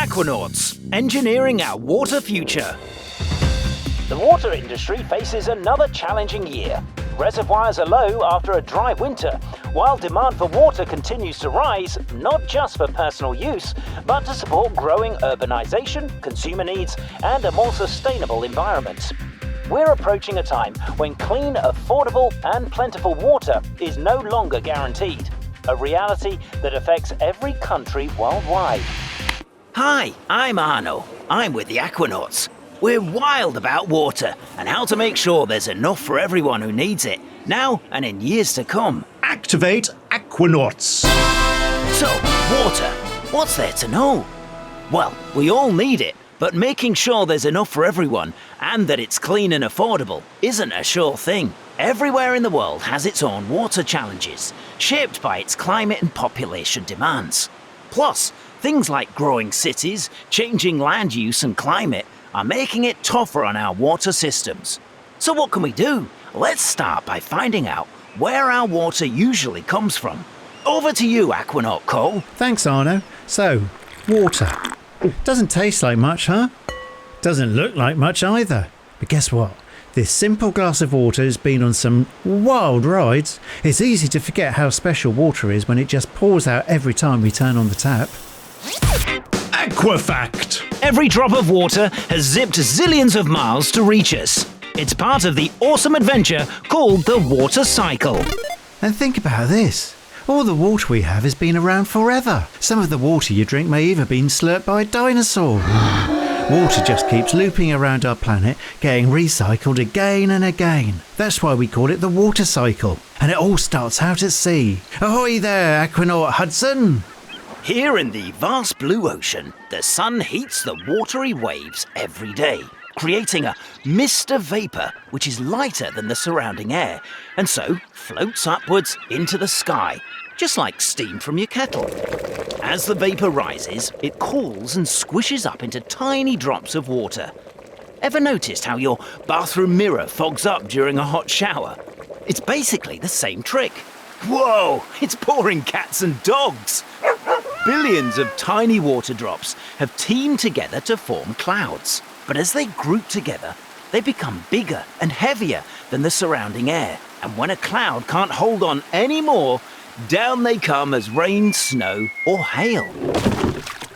Aquanauts, engineering our water future. The water industry faces another challenging year. Reservoirs are low after a dry winter, while demand for water continues to rise, not just for personal use, but to support growing urbanisation, consumer needs, and a more sustainable environment. We're approaching a time when clean, affordable, and plentiful water is no longer guaranteed, a reality that affects every country worldwide. Hi, I'm Arno. I'm with the Aquanauts. We're wild about water and how to make sure there's enough for everyone who needs it, now and in years to come. Activate Aquanauts! So, water, what's there to know? Well, we all need it, but making sure there's enough for everyone and that it's clean and affordable isn't a sure thing. Everywhere in the world has its own water challenges, shaped by its climate and population demands. Plus, things like growing cities, changing land use and climate are making it tougher on our water systems. So what can we do? Let's start by finding out where our water usually comes from. Over to you, Aquanaut Cole. Thanks, Arno. So, water. Doesn't taste like much, huh? Doesn't look like much either. But guess what? This simple glass of water has been on some wild rides. It's easy to forget how special water is when it just pours out every time we turn on the tap. Aquafact! Every drop of water has zipped zillions of miles to reach us. It's part of the awesome adventure called the water cycle. And think about this. All the water we have has been around forever. Some of the water you drink may even have been slurped by a dinosaur. Water just keeps looping around our planet, getting recycled again and again. That's why we call it the water cycle. And it all starts out at sea. Ahoy there, Aquanaut Hudson! Here in the vast blue ocean, the sun heats the watery waves every day, creating a mist of vapour which is lighter than the surrounding air, and so floats upwards into the sky, just like steam from your kettle. As the vapour rises, it cools and squishes up into tiny drops of water. Ever noticed how your bathroom mirror fogs up during a hot shower? It's basically the same trick. Whoa, it's pouring cats and dogs! Billions of tiny water drops have teamed together to form clouds. But as they group together, they become bigger and heavier than the surrounding air. And when a cloud can't hold on anymore, down they come as rain, snow, or hail.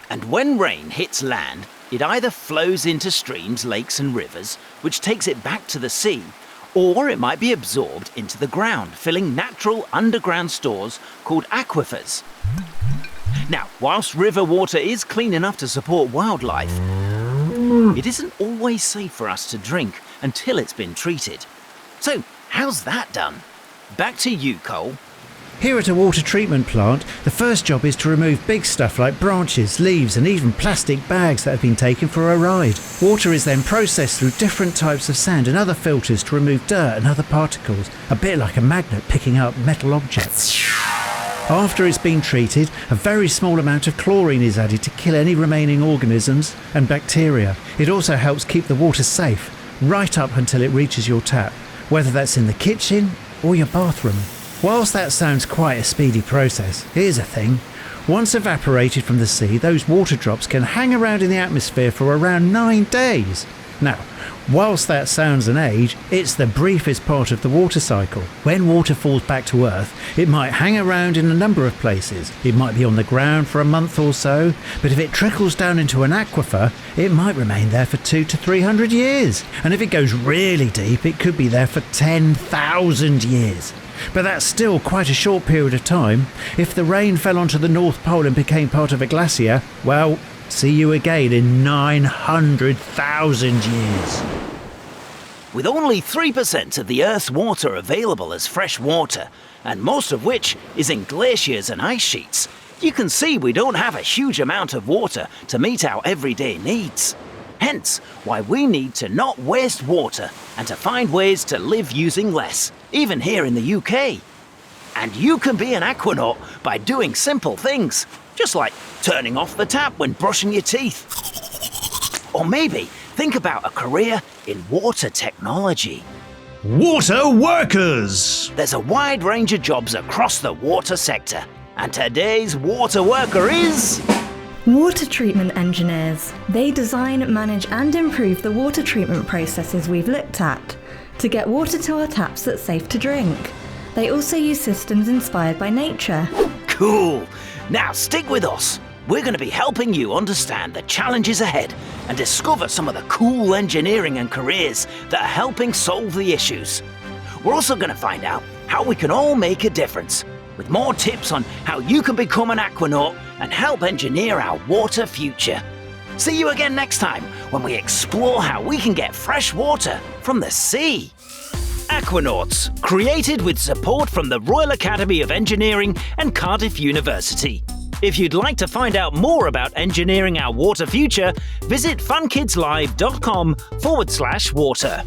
And when rain hits land, it either flows into streams, lakes, and rivers, which takes it back to the sea, or it might be absorbed into the ground, filling natural underground stores called aquifers. Now, whilst river water is clean enough to support wildlife, it isn't always safe for us to drink until it's been treated. So, how's that done? Back to you, Cole. Here at a water treatment plant, the first job is to remove big stuff like branches, leaves and even plastic bags that have been taken for a ride. Water is then processed through different types of sand and other filters to remove dirt and other particles, a bit like a magnet picking up metal objects. After it's been treated, a very small amount of chlorine is added to kill any remaining organisms and bacteria. It also helps keep the water safe, right up until it reaches your tap, whether that's in the kitchen or your bathroom. Whilst that sounds quite a speedy process, here's a thing. Once evaporated from the sea, those water drops can hang around in the atmosphere for around 9 days. Now, whilst that sounds an age, it's the briefest part of the water cycle. When water falls back to Earth, it might hang around in a number of places. It might be on the ground for a month or so, but if it trickles down into an aquifer, it might remain there for 200 to 300 years. And if it goes really deep, it could be there for 10,000 years. But that's still quite a short period of time. If the rain fell onto the North Pole and became part of a glacier, well, see you again in 900,000 years. With only 3% of the Earth's water available as fresh water, and most of which is in glaciers and ice sheets, you can see we don't have a huge amount of water to meet our everyday needs. Hence, why we need to not waste water and to find ways to live using less, even here in the UK. And you can be an Aquanaut by doing simple things, just like turning off the tap when brushing your teeth. Or maybe think about a career in water technology. Water workers! There's a wide range of jobs across the water sector, and today's water worker is... Water treatment engineers. They design, manage and improve the water treatment processes we've looked at to get water to our taps that's safe to drink. They also use systems inspired by nature. Cool! Now stick with us. We're going to be helping you understand the challenges ahead and discover some of the cool engineering and careers that are helping solve the issues. We're also going to find out how we can all make a difference, with more tips on how you can become an aquanaut and help engineer our water future. See you again next time when we explore how we can get fresh water from the sea. Aquanauts, created with support from the Royal Academy of Engineering and Cardiff University. If you'd like to find out more about engineering our water future, visit funkidslive.com/water.